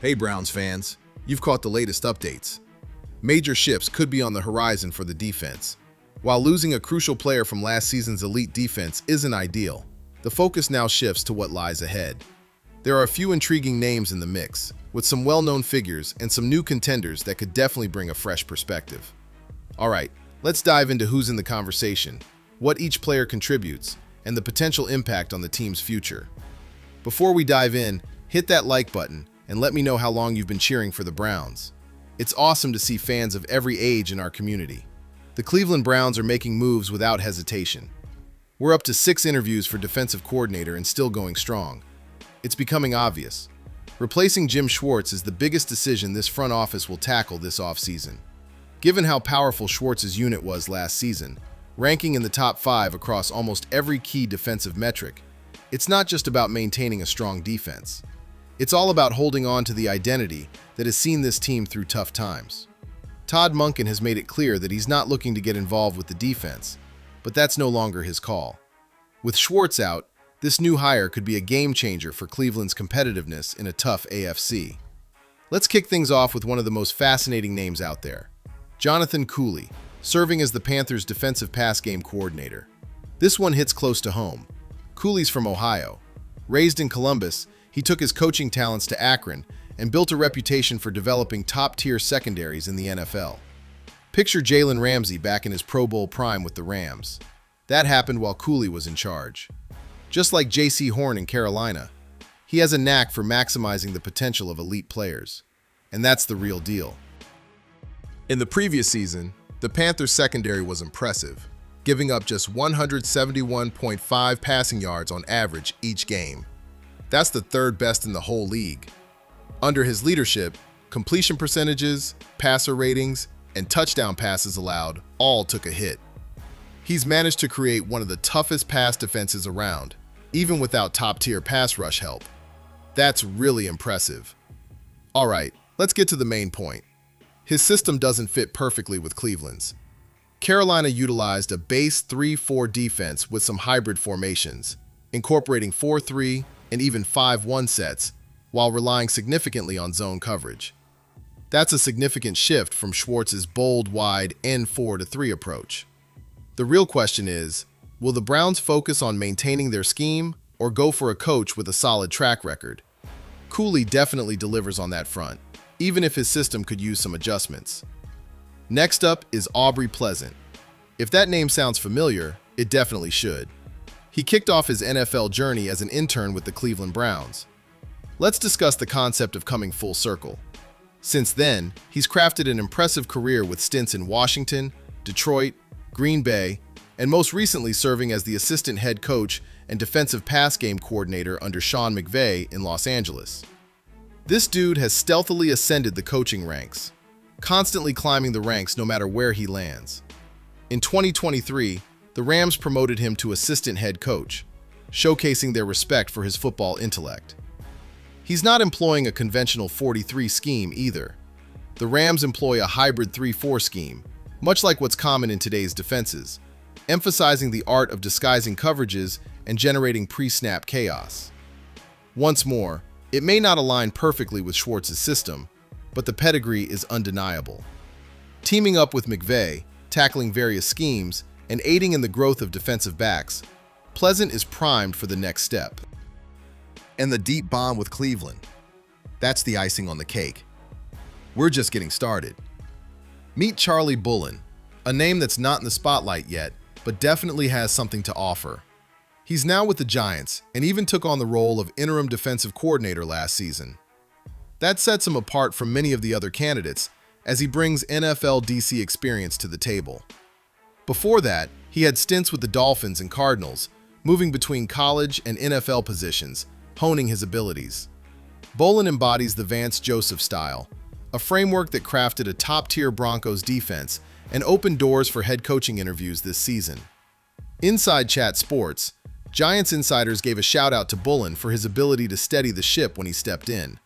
Hey Browns fans, you've caught the latest updates. Major shifts could be on the horizon for the defense. While losing a crucial player from last season's elite defense isn't ideal, the focus now shifts to what lies ahead. There are a few intriguing names in the mix, with some well-known figures and some new contenders that could definitely bring a fresh perspective. Alright, let's dive into who's in the conversation, what each player contributes, and the potential impact on the team's future. Before we dive in, hit that like button and let me know how long you've been cheering for the Browns. It's awesome to see fans of every age in our community. The Cleveland Browns are making moves without hesitation. We're up to 6 interviews for defensive coordinator and still going strong. It's becoming obvious. Replacing Jim Schwartz is the biggest decision this front office will tackle this offseason. Given how powerful Schwartz's unit was last season, ranking in the top 5 across almost every key defensive metric, it's not just about maintaining a strong defense. It's all about holding on to the identity that has seen this team through tough times. Todd Monken has made it clear that he's not looking to get involved with the defense, but that's no longer his call. With Schwartz out, this new hire could be a game changer for Cleveland's competitiveness in a tough AFC. Let's kick things off with one of the most fascinating names out there, Jonathan Kulie, serving as the Panthers' defensive pass game coordinator. This one hits close to home. Kulie's from Ohio. Raised in Columbus, he took his coaching talents to Akron and built a reputation for developing top-tier secondaries in the NFL. Picture Jalen Ramsey back in his Pro Bowl prime with the Rams. That happened while Kulie was in charge. Just like J.C. Horn in Carolina, he has a knack for maximizing the potential of elite players. And that's the real deal. In the previous season, the Panthers' secondary was impressive, giving up just 171.5 passing yards on average each game. That's the third best in the whole league. Under his leadership, completion percentages, passer ratings, and touchdown passes allowed all took a hit. He's managed to create one of the toughest pass defenses around, even without top-tier pass rush help. That's really impressive. All right, let's get to the main point. His system doesn't fit perfectly with Cleveland's. Carolina utilized a base 3-4 defense with some hybrid formations, incorporating 4-3 and even 5-1 sets, while relying significantly on zone coverage. That's a significant shift from Schwartz's bold, wide N4-3 approach. The real question is, will the Browns focus on maintaining their scheme or go for a coach with a solid track record? Kulie definitely delivers on that front, even if his system could use some adjustments. Next up is Aubrey Pleasant. If that name sounds familiar, it definitely should. He kicked off his NFL journey as an intern with the Cleveland Browns. Let's discuss the concept of coming full circle. Since then, he's crafted an impressive career with stints in Washington, Detroit, Green Bay, and most recently serving as the assistant head coach and defensive pass game coordinator under Sean McVay in Los Angeles. This dude has stealthily ascended the coaching ranks, constantly climbing the ranks no matter where he lands. In 2023, the Rams promoted him to assistant head coach, showcasing their respect for his football intellect. He's not employing a conventional 4-3 scheme either. The Rams employ a hybrid 3-4 scheme, much like what's common in today's defenses, emphasizing the art of disguising coverages and generating pre-snap chaos. Once more, it may not align perfectly with Schwartz's system, but the pedigree is undeniable. Teaming up with McVay, tackling various schemes, and aiding in the growth of defensive backs, Pleasant is primed for the next step. And the deep bond with Cleveland. That's the icing on the cake. We're just getting started. Meet Charlie Bullan, a name that's not in the spotlight yet, but definitely has something to offer. He's now with the Giants and even took on the role of interim defensive coordinator last season. That sets him apart from many of the other candidates, as he brings NFL DC experience to the table. Before that, he had stints with the Dolphins and Cardinals, moving between college and NFL positions, honing his abilities. Bullan embodies the Vance Joseph style, a framework that crafted a top-tier Broncos defense and opened doors for head coaching interviews this season. Inside Chat Sports, Giants insiders gave a shout-out to Bullan for his ability to steady the ship when he stepped in.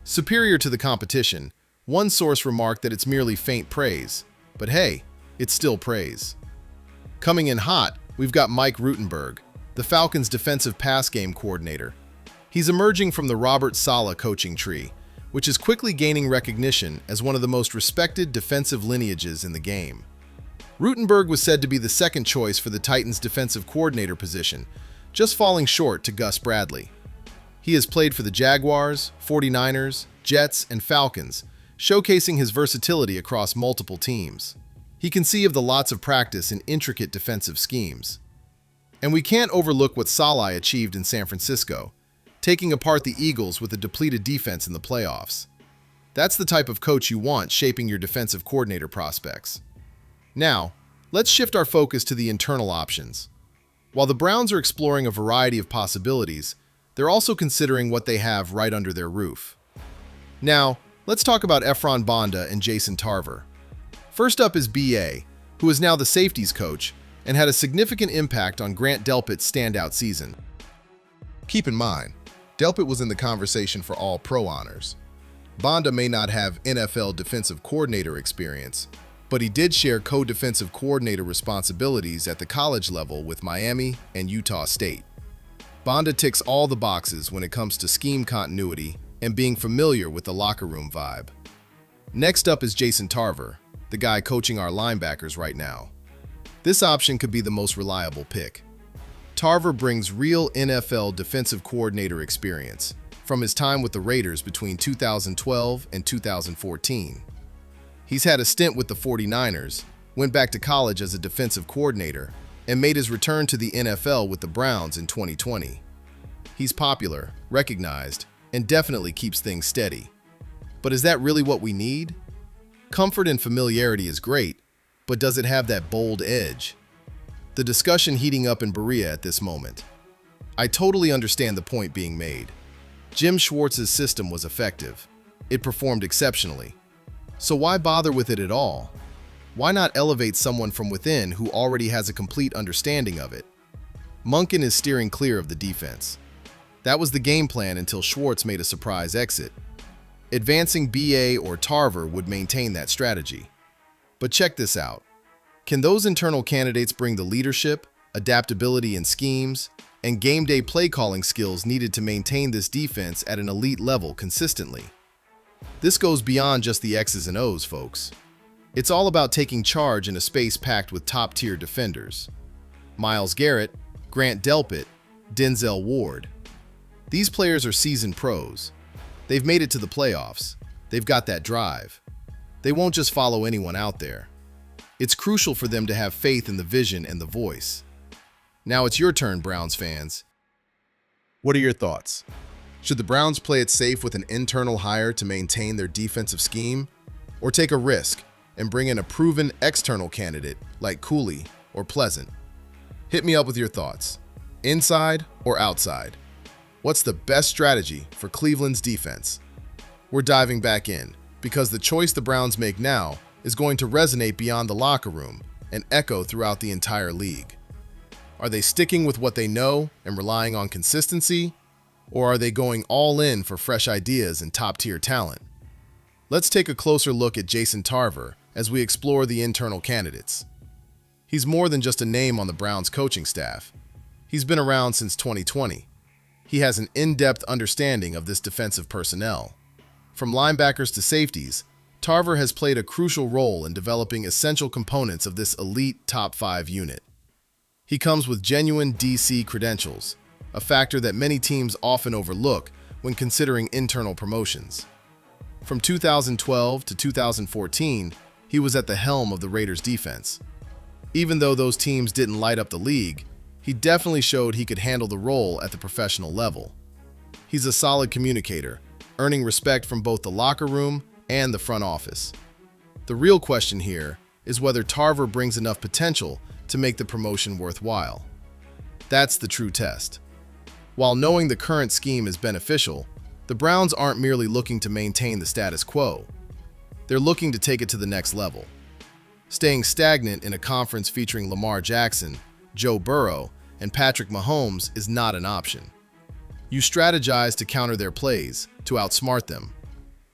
Superior to the competition, one source remarked that it's merely faint praise, but hey, it's still praise. Coming in hot, we've got Mike Rutenberg, the Falcons' defensive pass game coordinator. He's emerging from the Robert Saleh coaching tree, which is quickly gaining recognition as one of the most respected defensive lineages in the game. Rutenberg was said to be the second choice for the Titans' defensive coordinator position, just falling short to Gus Bradley. He has played for the Jaguars, 49ers, Jets, and Falcons, showcasing his versatility across multiple teams. He can see of the lots of practice in intricate defensive schemes. And we can't overlook what Saleh achieved in San Francisco, taking apart the Eagles with a depleted defense in the playoffs. That's the type of coach you want shaping your defensive coordinator prospects. Now, let's shift our focus to the internal options. While the Browns are exploring a variety of possibilities, they're also considering what they have right under their roof. Now, let's talk about Efron Banda and Jason Tarver. First up is B.A., who is now the safeties coach and had a significant impact on Grant Delpit's standout season. Keep in mind, Delpit was in the conversation for All-Pro honors. Banda may not have NFL defensive coordinator experience, but he did share co-defensive coordinator responsibilities at the college level with Miami and Utah State. Banda ticks all the boxes when it comes to scheme continuity and being familiar with the locker room vibe. Next up is Jason Tarver, the guy coaching our linebackers right now. This option could be the most reliable pick. Tarver brings real NFL defensive coordinator experience from his time with the Raiders between 2012 and 2014. He's had a stint with the 49ers, went back to college as a defensive coordinator, and made his return to the NFL with the Browns in 2020. He's popular, recognized, and definitely keeps things steady. But is that really what we need? Comfort and familiarity is great, but does it have that bold edge? The discussion heating up in Berea at this moment. I totally understand the point being made. Jim Schwartz's system was effective. It performed exceptionally. So why bother with it at all? Why not elevate someone from within who already has a complete understanding of it? Monken is steering clear of the defense. That was the game plan until Schwartz made a surprise exit. Advancing B.A. or Tarver would maintain that strategy. But check this out. Can those internal candidates bring the leadership, adaptability in schemes, and game day play calling skills needed to maintain this defense at an elite level consistently? This goes beyond just the X's and O's, folks. It's all about taking charge in a space packed with top-tier defenders. Myles Garrett, Grant Delpit, Denzel Ward. These players are seasoned pros. They've made it to the playoffs. They've got that drive. They won't just follow anyone out there. It's crucial for them to have faith in the vision and the voice. Now it's your turn, Browns fans. What are your thoughts? Should the Browns play it safe with an internal hire to maintain their defensive scheme, or take a risk and bring in a proven external candidate like Kulie or Pleasant? Hit me up with your thoughts. Inside or outside? What's the best strategy for Cleveland's defense? We're diving back in, because the choice the Browns make now is going to resonate beyond the locker room and echo throughout the entire league. Are they sticking with what they know and relying on consistency, or are they going all in for fresh ideas and top-tier talent? Let's take a closer look at Jason Tarver as we explore the internal candidates. He's more than just a name on the Browns coaching staff. He's been around since 2020. He has an in-depth understanding of this defensive personnel. From linebackers to safeties, Tarver has played a crucial role in developing essential components of this elite top 5 unit. He comes with genuine DC credentials, a factor that many teams often overlook when considering internal promotions. From 2012 to 2014, he was at the helm of the Raiders' defense. Even though those teams didn't light up the league, he definitely showed he could handle the role at the professional level. He's a solid communicator, earning respect from both the locker room and the front office. The real question here is whether Tarver brings enough potential to make the promotion worthwhile. That's the true test. While knowing the current scheme is beneficial, the Browns aren't merely looking to maintain the status quo. They're looking to take it to the next level. Staying stagnant in a conference featuring Lamar Jackson, Joe Burrow, and Patrick Mahomes is not an option. You strategize to counter their plays, to outsmart them.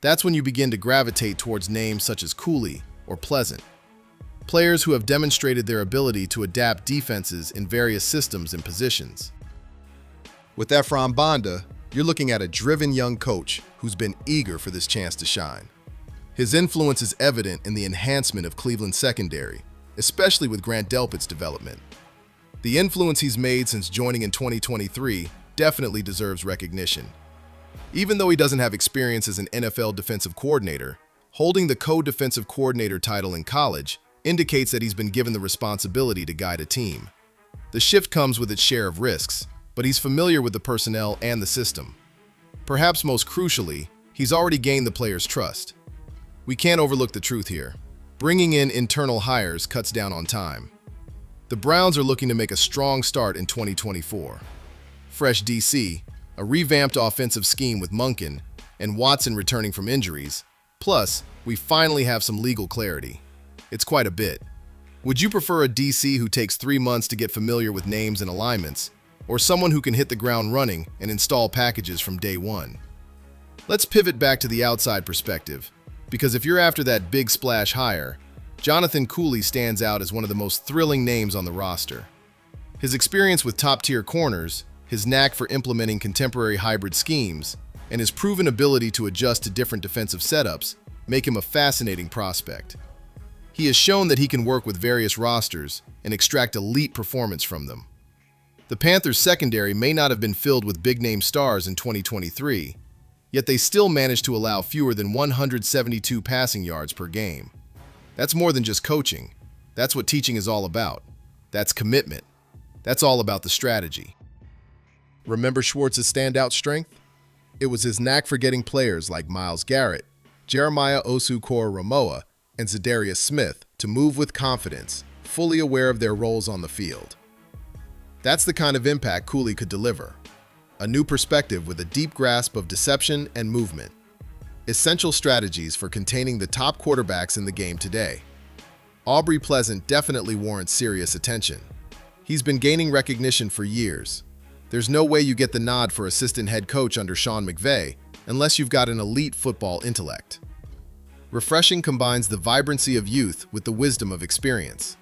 That's when you begin to gravitate towards names such as Kulie or Pleasant, players who have demonstrated their ability to adapt defenses in various systems and positions. With Efron Banda, You're looking at a driven young coach who's been eager for this chance to shine. His influence is evident in the enhancement of Cleveland's secondary, especially with Grant Delpit's development. The influence he's made since joining in 2023 definitely deserves recognition. Even though he doesn't have experience as an NFL defensive coordinator, holding the co-defensive coordinator title in college indicates that he's been given the responsibility to guide a team. The shift comes with its share of risks, but he's familiar with the personnel and the system. Perhaps most crucially, he's already gained the players' trust. We can't overlook the truth here. Bringing in internal hires cuts down on time. The Browns are looking to make a strong start in 2024. Fresh DC, a revamped offensive scheme with Monken, and Watson returning from injuries. Plus, we finally have some legal clarity. It's quite a bit. Would you prefer a DC who takes 3 months to get familiar with names and alignments, or someone who can hit the ground running and install packages from day one? Let's pivot back to the outside perspective, because if you're after that big splash hire, Jonathan Kulie stands out as one of the most thrilling names on the roster. His experience with top-tier corners, his knack for implementing contemporary hybrid schemes, and his proven ability to adjust to different defensive setups make him a fascinating prospect. He has shown that he can work with various rosters and extract elite performance from them. The Panthers' secondary may not have been filled with big-name stars in 2023, yet they still managed to allow fewer than 172 passing yards per game. That's more than just coaching. That's what teaching is all about. That's commitment. That's all about the strategy. Remember Schwartz's standout strength? It was his knack for getting players like Myles Garrett, Jeremiah Owusu-Koramoah, and Zadarius Smith to move with confidence, fully aware of their roles on the field. That's the kind of impact Kulie could deliver. A new perspective with a deep grasp of deception and movement. Essential strategies for containing the top quarterbacks in the game today. Aubrey Pleasant definitely warrants serious attention. He's been gaining recognition for years. There's no way you get the nod for assistant head coach under Sean McVay unless you've got an elite football intellect. Refreshing combines the vibrancy of youth with the wisdom of experience.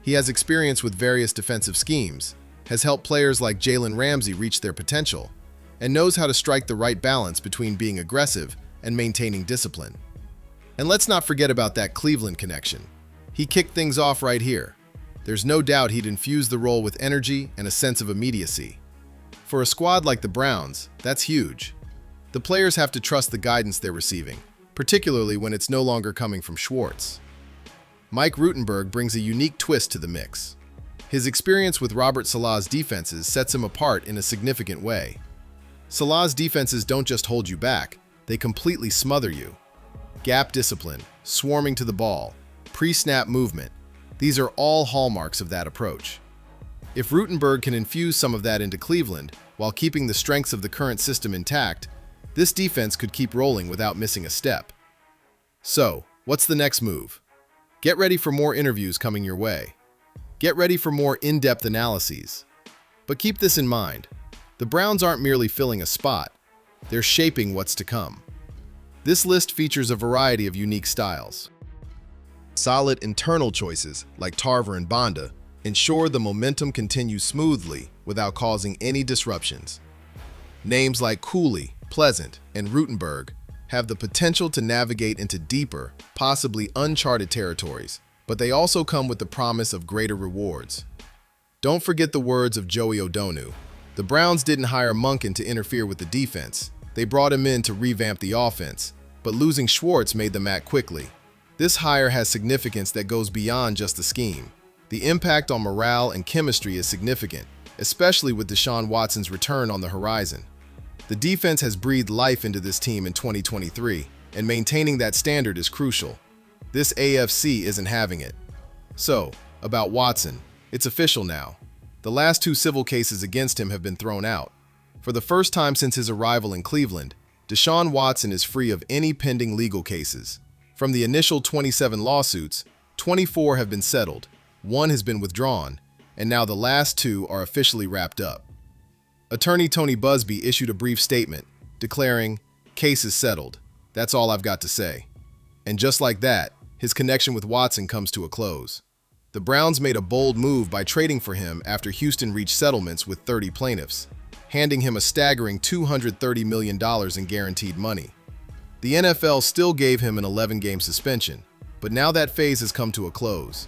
He has experience with various defensive schemes, has helped players like Jalen Ramsey reach their potential, and knows how to strike the right balance between being aggressive and maintaining discipline. And let's not forget about that Cleveland connection. He kicked things off right here. There's no doubt he'd infuse the role with energy and a sense of immediacy. For a squad like the Browns, that's huge. The players have to trust the guidance they're receiving, particularly when it's no longer coming from Schwartz. Mike Rutenberg brings a unique twist to the mix. His experience with Robert Saleh's defenses sets him apart in a significant way. Saleh's defenses don't just hold you back, they completely smother you. Gap discipline, swarming to the ball, pre-snap movement, these are all hallmarks of that approach. If Rutenberg can infuse some of that into Cleveland while keeping the strengths of the current system intact, this defense could keep rolling without missing a step. So, what's the next move? Get ready for more interviews coming your way. Get ready for more in-depth analyses. But keep this in mind, the Browns aren't merely filling a spot, they're shaping what's to come. This list features a variety of unique styles. Solid internal choices, like Tarver and Bonda, ensure the momentum continues smoothly without causing any disruptions. Names like Kulie, Pleasant, and Rutenberg have the potential to navigate into deeper, possibly uncharted territories, but they also come with the promise of greater rewards. Don't forget the words of Joey O'Donu. The Browns didn't hire Monken to interfere with the defense. They brought him in to revamp the offense, but losing Schwartz made them act quickly. This hire has significance that goes beyond just the scheme. The impact on morale and chemistry is significant, especially with Deshaun Watson's return on the horizon. The defense has breathed life into this team in 2023, and maintaining that standard is crucial. This AFC isn't having it. So, about Watson, it's official now. The last 2 civil cases against him have been thrown out. For the first time since his arrival in Cleveland, Deshaun Watson is free of any pending legal cases. From the initial 27 lawsuits, 24 have been settled, 1 has been withdrawn, and now the last 2 are officially wrapped up. Attorney Tony Busby issued a brief statement, declaring, "Case is settled. That's all I've got to say." And just like that, his connection with Watson comes to a close. The Browns made a bold move by trading for him after Houston reached settlements with 30 plaintiffs. handing him a staggering $230 million in guaranteed money. The NFL still gave him an 11-game suspension, but now that phase has come to a close.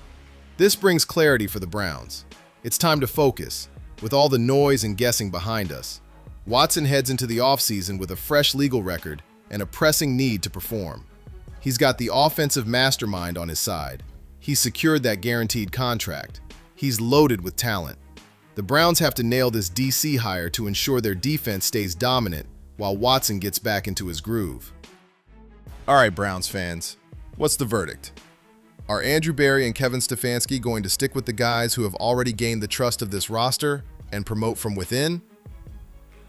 This brings clarity for the Browns. It's time to focus. With all the noise and guessing behind us, Watson heads into the offseason with a fresh legal record and a pressing need to perform. He's got the offensive mastermind on his side. He's secured that guaranteed contract. He's loaded with talent. The Browns have to nail this DC hire to ensure their defense stays dominant while Watson gets back into his groove. All right, Browns fans, what's the verdict? Are Andrew Berry and Kevin Stefanski going to stick with the guys who have already gained the trust of this roster and promote from within?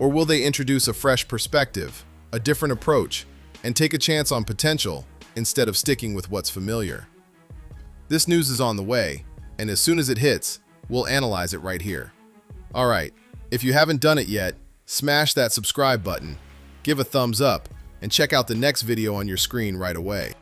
Or will they introduce a fresh perspective, a different approach, and take a chance on potential instead of sticking with what's familiar? This news is on the way, and as soon as it hits, we'll analyze it right here. All right, if you haven't done it yet, smash that subscribe button, give a thumbs up, and check out the next video on your screen right away.